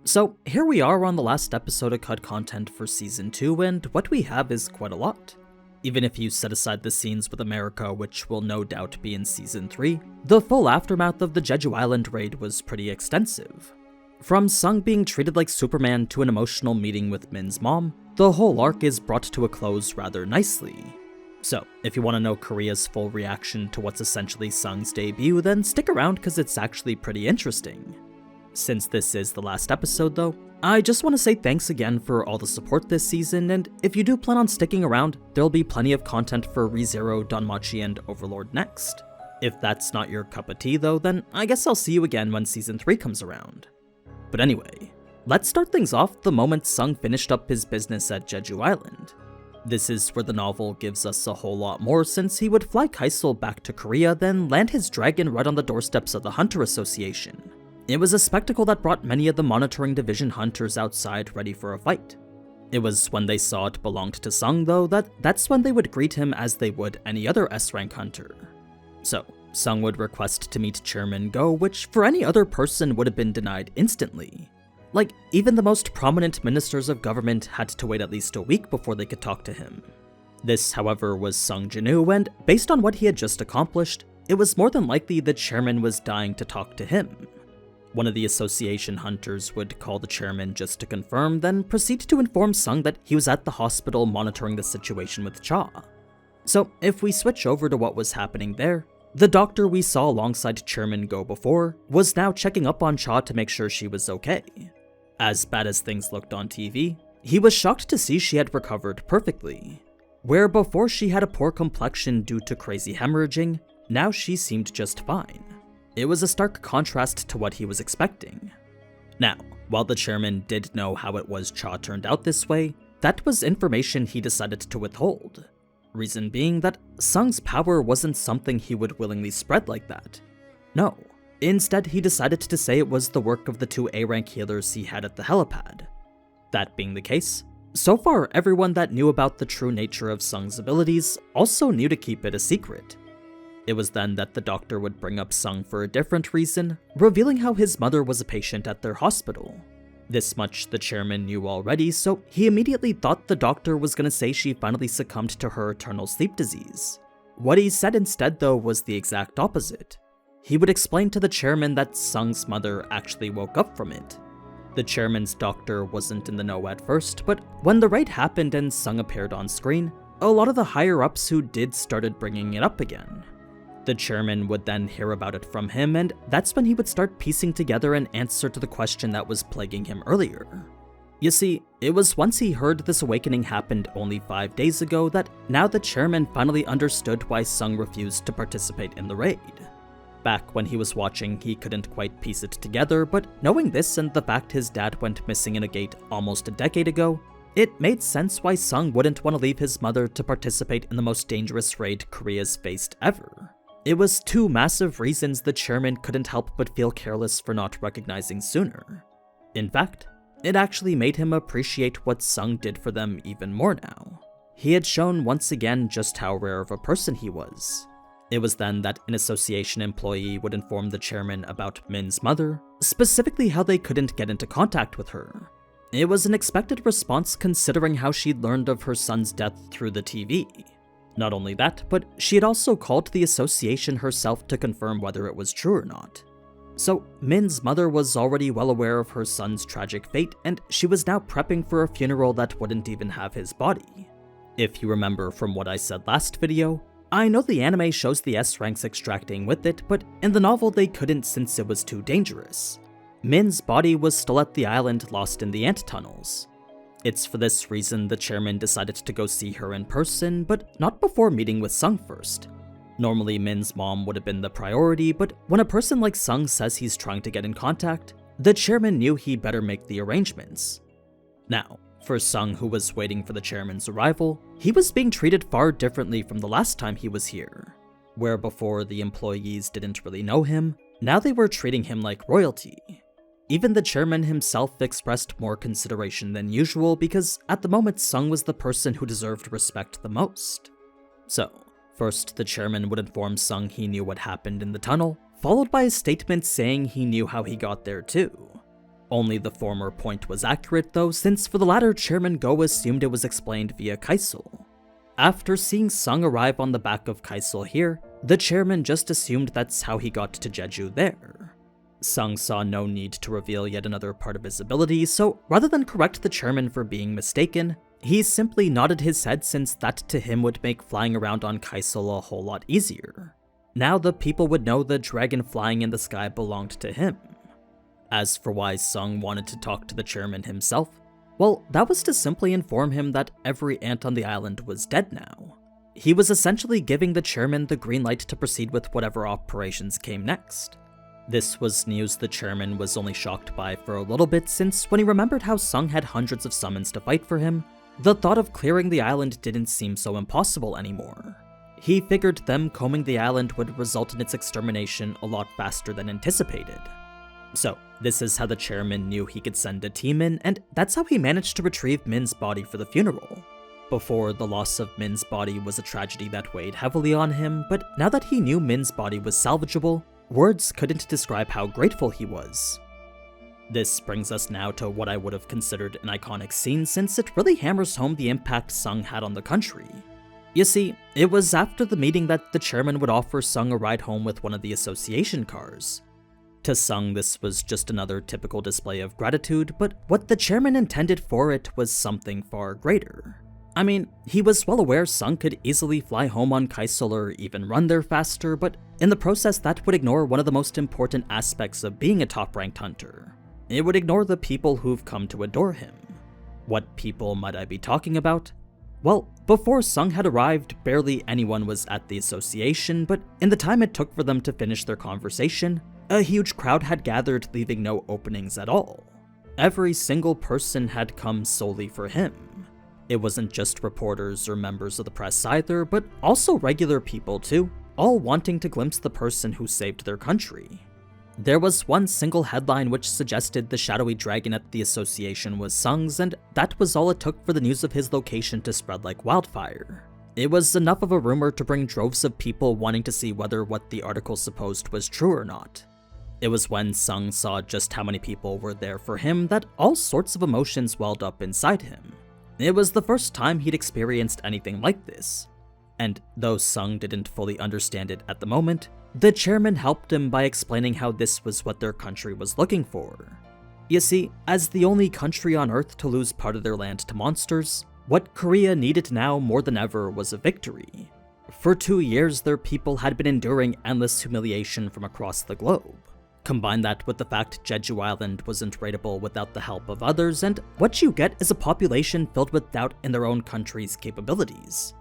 So here we are on the last episode of cut content for Season 2, and what we have is quite a lot. Even if you set aside the scenes with America, which will no doubt be in Season 3, the full aftermath of the Jeju Island raid was pretty extensive. From Sung being treated like Superman to an emotional meeting with Min's mom, the whole arc is brought to a close rather nicely. So, if you want to know Korea's full reaction to what's essentially Sung's debut, then stick around because it's actually pretty interesting. Since this is the last episode though, I just want to say thanks again for all the support this season, and if you do plan on sticking around, there'll be plenty of content for ReZero, Danmachi, and Overlord next. If that's not your cup of tea though, then I guess I'll see you again when Season 3 comes around. But anyway, let's start things off the moment Sung finished up his business at Jeju Island. This is where the novel gives us a whole lot more, since he would fly Kaisel back to Korea, then land his dragon right on the doorsteps of the Hunter Association. It was a spectacle that brought many of the Monitoring Division hunters outside ready for a fight. It was when they saw it belonged to Sung though that's when they would greet him as they would any other S-rank hunter. So, Sung would request to meet Chairman Go, which for any other person would have been denied instantly. Like, even the most prominent ministers of government had to wait at least a week before they could talk to him. This, however, was Sung Jinu, and based on what he had just accomplished, it was more than likely the chairman was dying to talk to him. One of the association hunters would call the chairman just to confirm, then proceed to inform Sung that he was at the hospital monitoring the situation with Cha. So, if we switch over to what was happening there, the doctor we saw alongside Chairman Go before was now checking up on Cha to make sure she was okay. As bad as things looked on TV, he was shocked to see she had recovered perfectly. Where before she had a poor complexion due to crazy hemorrhaging, now she seemed just fine. It was a stark contrast to what he was expecting. Now, while the chairman did know how it was Cha turned out this way, that was information he decided to withhold. Reason being that Sung's power wasn't something he would willingly spread like that. No, instead he decided to say it was the work of the 2 A-rank healers he had at the helipad. That being the case, so far everyone that knew about the true nature of Sung's abilities also knew to keep it a secret. It was then that the doctor would bring up Sung for a different reason, revealing how his mother was a patient at their hospital. This much the chairman knew already, so he immediately thought the doctor was gonna say she finally succumbed to her eternal sleep disease. What he said instead though was the exact opposite. He would explain to the chairman that Sung's mother actually woke up from it. The chairman's doctor wasn't in the know at first, but when the raid happened and Sung appeared on screen, a lot of the higher-ups who did started bringing it up again. The chairman would then hear about it from him, and that's when he would start piecing together an answer to the question that was plaguing him earlier. You see, it was once he heard this awakening happened only 5 days ago that now the chairman finally understood why Sung refused to participate in the raid. Back when he was watching, he couldn't quite piece it together, but knowing this and the fact his dad went missing in a gate almost a decade ago, it made sense why Sung wouldn't want to leave his mother to participate in the most dangerous raid Korea's faced ever. It was 2 massive reasons the chairman couldn't help but feel careless for not recognizing sooner. In fact, it actually made him appreciate what Sung did for them even more now. He had shown once again just how rare of a person he was. It was then that an association employee would inform the chairman about Min's mother, specifically how they couldn't get into contact with her. It was an expected response considering how she'd learned of her son's death through the TV. Not only that, but she had also called the association herself to confirm whether it was true or not. So, Min's mother was already well aware of her son's tragic fate, and she was now prepping for a funeral that wouldn't even have his body. If you remember from what I said last video, I know the anime shows the S-ranks extracting with it, but in the novel they couldn't since it was too dangerous. Min's body was still at the island lost in the ant tunnels. It's for this reason the chairman decided to go see her in person, but not before meeting with Sung first. Normally Min's mom would have been the priority, but when a person like Sung says he's trying to get in contact, the chairman knew he better make the arrangements. Now, for Sung, who was waiting for the chairman's arrival, he was being treated far differently from the last time he was here. Where before the employees didn't really know him, now they were treating him like royalty. Even the chairman himself expressed more consideration than usual because at the moment Sung was the person who deserved respect the most. So, first the chairman would inform Sung he knew what happened in the tunnel, followed by a statement saying he knew how he got there too. Only the former point was accurate though, since for the latter, Chairman Go assumed it was explained via Kaisel. After seeing Sung arrive on the back of Kaisel here, the chairman just assumed that's how he got to Jeju there. Sung saw no need to reveal yet another part of his ability, so rather than correct the chairman for being mistaken, he simply nodded his head since that to him would make flying around on Kaisel a whole lot easier. Now the people would know the dragon flying in the sky belonged to him. As for why Sung wanted to talk to the chairman himself, well, that was to simply inform him that every ant on the island was dead now. He was essentially giving the chairman the green light to proceed with whatever operations came next. This was news the chairman was only shocked by for a little bit, since when he remembered how Sung had hundreds of summons to fight for him, the thought of clearing the island didn't seem so impossible anymore. He figured them combing the island would result in its extermination a lot faster than anticipated. So, this is how the chairman knew he could send a team in, and that's how he managed to retrieve Min's body for the funeral. Before, the loss of Min's body was a tragedy that weighed heavily on him, but now that he knew Min's body was salvageable, words couldn't describe how grateful he was. This brings us now to what I would have considered an iconic scene, since it really hammers home the impact Sung had on the country. You see, it was after the meeting that the chairman would offer Sung a ride home with one of the association cars. To Sung, this was just another typical display of gratitude, but what the chairman intended for it was something far greater. I mean, he was well aware Sung could easily fly home on Kaisel or even run there faster, but in the process that would ignore one of the most important aspects of being a top-ranked hunter. It would ignore the people who've come to adore him. What people might I be talking about? Well, before Sung had arrived, barely anyone was at the association, but in the time it took for them to finish their conversation, a huge crowd had gathered, leaving no openings at all. Every single person had come solely for him. It wasn't just reporters or members of the press either, but also regular people too, all wanting to glimpse the person who saved their country. There was one single headline which suggested the shadowy dragon at the association was Sung's, and that was all it took for the news of his location to spread like wildfire. It was enough of a rumor to bring droves of people wanting to see whether what the article supposed was true or not. It was when Sung saw just how many people were there for him that all sorts of emotions welled up inside him. It was the first time he'd experienced anything like this. And though Sung didn't fully understand it at the moment, the chairman helped him by explaining how this was what their country was looking for. You see, as the only country on Earth to lose part of their land to monsters, what Korea needed now more than ever was a victory. For 2 years, their people had been enduring endless humiliation from across the globe. Combine that with the fact Jeju Island wasn't raidable without the help of others, and what you get is a population filled with doubt in their own country's capabilities.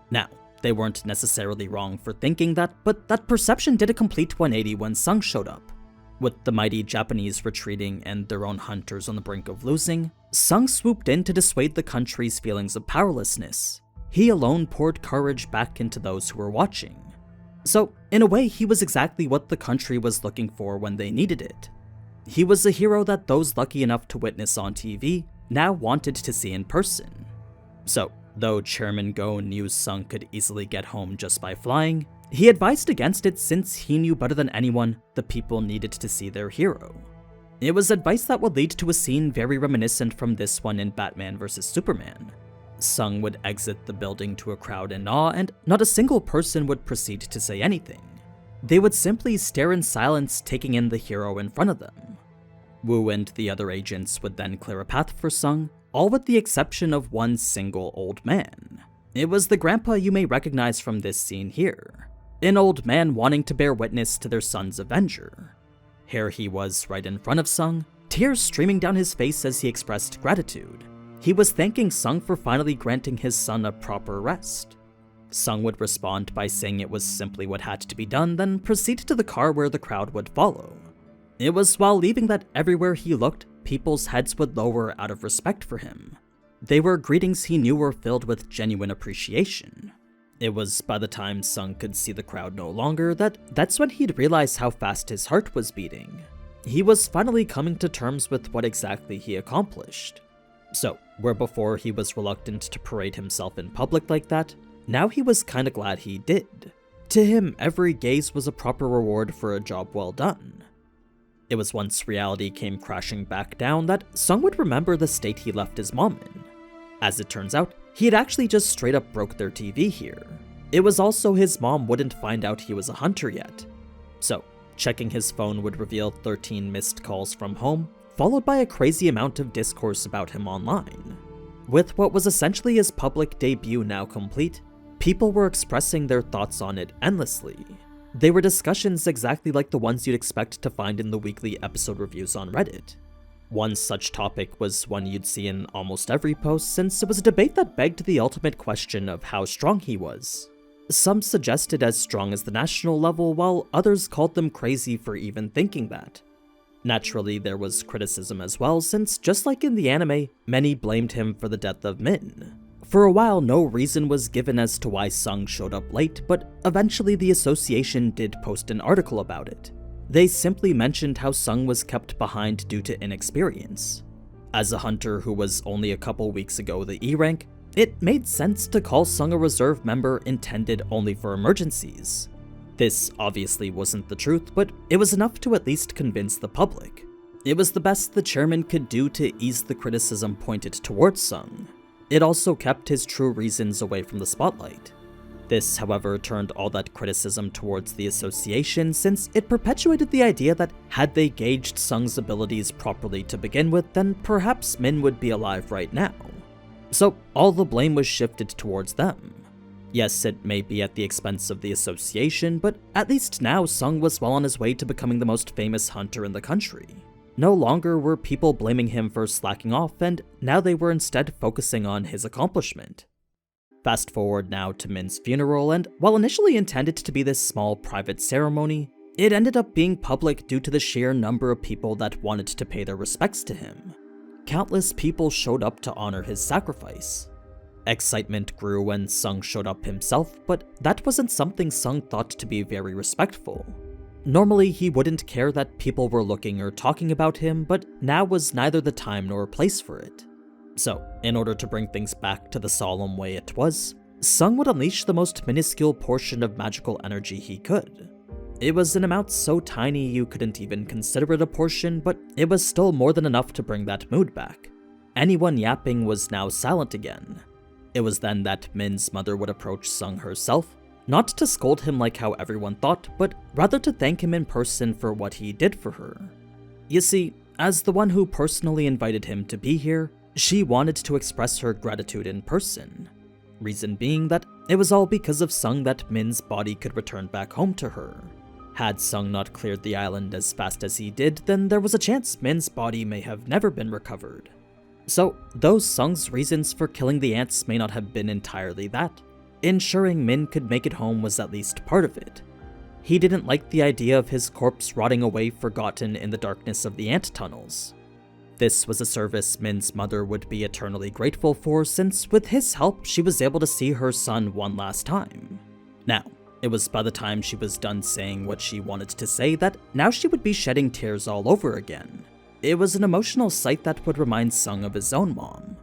Now, they weren't necessarily wrong for thinking that, but that perception did a complete 180 when Sung showed up. With the mighty Japanese retreating and their own hunters on the brink of losing, Sung swooped in to dissuade the country's feelings of powerlessness. He alone poured courage back into those who were watching. So, in a way, he was exactly what the country was looking for when they needed it. He was a hero that those lucky enough to witness on TV now wanted to see in person. So, though Chairman Go knew Sung could easily get home just by flying, he advised against it since he knew better than anyone the people needed to see their hero. It was advice that would lead to a scene very reminiscent from this one in Batman vs Superman. Sung would exit the building to a crowd in awe, and not a single person would proceed to say anything. They would simply stare in silence, taking in the hero in front of them. Wu and the other agents would then clear a path for Sung, all with the exception of one single old man. It was the grandpa you may recognize from this scene here. An old man wanting to bear witness to their son's avenger. Here he was right in front of Sung, tears streaming down his face as he expressed gratitude. He was thanking Sung for finally granting his son a proper rest. Sung would respond by saying it was simply what had to be done, then proceed to the car where the crowd would follow. It was while leaving that everywhere he looked, people's heads would lower out of respect for him. They were greetings he knew were filled with genuine appreciation. It was by the time Sung could see the crowd no longer that's when he'd realize how fast his heart was beating. He was finally coming to terms with what exactly he accomplished. So, where before he was reluctant to parade himself in public like that, now he was kinda glad he did. To him, every gaze was a proper reward for a job well done. It was once reality came crashing back down that Sung would remember the state he left his mom in. As it turns out, he had actually just straight up broke their TV here. It was also his mom wouldn't find out he was a hunter yet. So, checking his phone would reveal 13 missed calls from home, followed by a crazy amount of discourse about him online. With what was essentially his public debut now complete, people were expressing their thoughts on it endlessly. They were discussions exactly like the ones you'd expect to find in the weekly episode reviews on Reddit. One such topic was one you'd see in almost every post, since it was a debate that begged the ultimate question of how strong he was. Some suggested as strong as the national level, while others called them crazy for even thinking that. Naturally, there was criticism as well, since just like in the anime, many blamed him for the death of Min. For a while, no reason was given as to why Sung showed up late, but eventually the association did post an article about it. They simply mentioned how Sung was kept behind due to inexperience. As a hunter who was only a couple weeks ago the E rank, it made sense to call Sung a reserve member intended only for emergencies. This obviously wasn't the truth, but it was enough to at least convince the public. It was the best the chairman could do to ease the criticism pointed towards Sung. It also kept his true reasons away from the spotlight. This, however, turned all that criticism towards the association, since it perpetuated the idea that had they gauged Sung's abilities properly to begin with, then perhaps Min would be alive right now. So all the blame was shifted towards them. Yes, it may be at the expense of the association, but at least now Sung was well on his way to becoming the most famous hunter in the country. No longer were people blaming him for slacking off, and now they were instead focusing on his accomplishment. Fast forward now to Min's funeral, and while initially intended to be this small private ceremony, it ended up being public due to the sheer number of people that wanted to pay their respects to him. Countless people showed up to honor his sacrifice. Excitement grew when Sung showed up himself, but that wasn't something Sung thought to be very respectful. Normally, he wouldn't care that people were looking or talking about him, but now was neither the time nor place for it. So, in order to bring things back to the solemn way it was, Sung would unleash the most minuscule portion of magical energy he could. It was an amount so tiny you couldn't even consider it a portion, but it was still more than enough to bring that mood back. Anyone yapping was now silent again. It was then that Min's mother would approach Sung herself, not to scold him like how everyone thought, but rather to thank him in person for what he did for her. You see, as the one who personally invited him to be here, she wanted to express her gratitude in person. Reason being that it was all because of Sung that Min's body could return back home to her. Had Sung not cleared the island as fast as he did, then there was a chance Min's body may have never been recovered. So, though Sung's reasons for killing the ants may not have been entirely that, ensuring Min could make it home was at least part of it. He didn't like the idea of his corpse rotting away forgotten in the darkness of the ant tunnels. This was a service Min's mother would be eternally grateful for, since with his help she was able to see her son one last time. Now, it was by the time she was done saying what she wanted to say that now she would be shedding tears all over again. It was an emotional sight that would remind Sung of his own mom.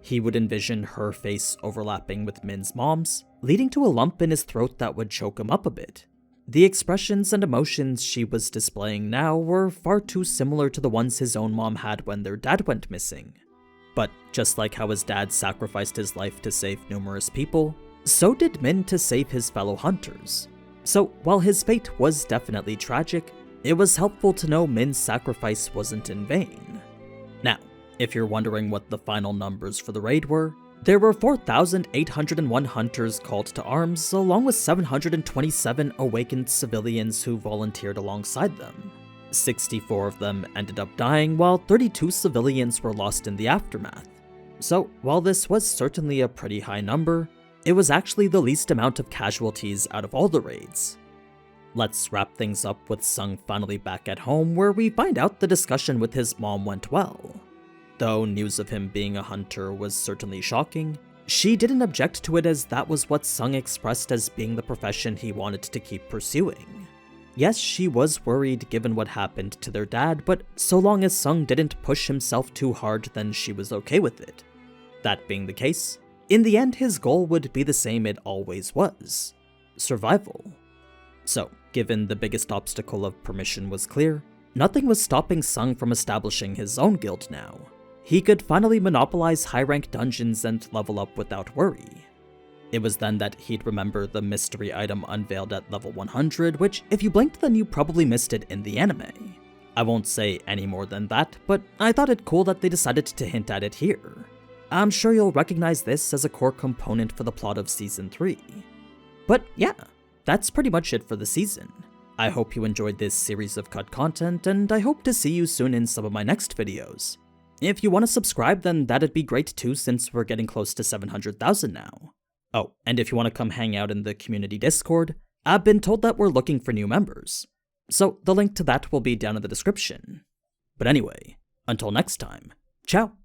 He would envision her face overlapping with Min's mom's, leading to a lump in his throat that would choke him up a bit. The expressions and emotions she was displaying now were far too similar to the ones his own mom had when their dad went missing. But just like how his dad sacrificed his life to save numerous people, so did Min to save his fellow hunters. So while his fate was definitely tragic, it was helpful to know Min's sacrifice wasn't in vain. Now, if you're wondering what the final numbers for the raid were, there were 4,801 hunters called to arms, along with 727 awakened civilians who volunteered alongside them. 64 of them ended up dying, while 32 civilians were lost in the aftermath. So, while this was certainly a pretty high number, it was actually the least amount of casualties out of all the raids. Let's wrap things up with Sung finally back at home, where we find out the discussion with his mom went well. Though news of him being a hunter was certainly shocking, she didn't object to it, as that was what Sung expressed as being the profession he wanted to keep pursuing. Yes, she was worried given what happened to their dad, but so long as Sung didn't push himself too hard, then she was okay with it. That being the case, in the end his goal would be the same it always was: survival. So, given the biggest obstacle of permission was clear, Nothing was stopping Sung from establishing his own guild now. He could finally monopolize high-rank dungeons and level up without worry. It was then that he'd remember the mystery item unveiled at level 100, which if you blinked then you probably missed it in the anime. I won't say any more than that, but I thought it cool that they decided to hint at it here. I'm sure you'll recognize this as a core component for the plot of Season 3. But yeah, that's pretty much it for the season. I hope you enjoyed this series of cut content, and I hope to see you soon in some of my next videos. If you want to subscribe, then that'd be great too, since we're getting close to 700,000 now. Oh, and if you want to come hang out in the community Discord, I've been told that we're looking for new members. So the link to that will be down in the description. But anyway, until next time, ciao!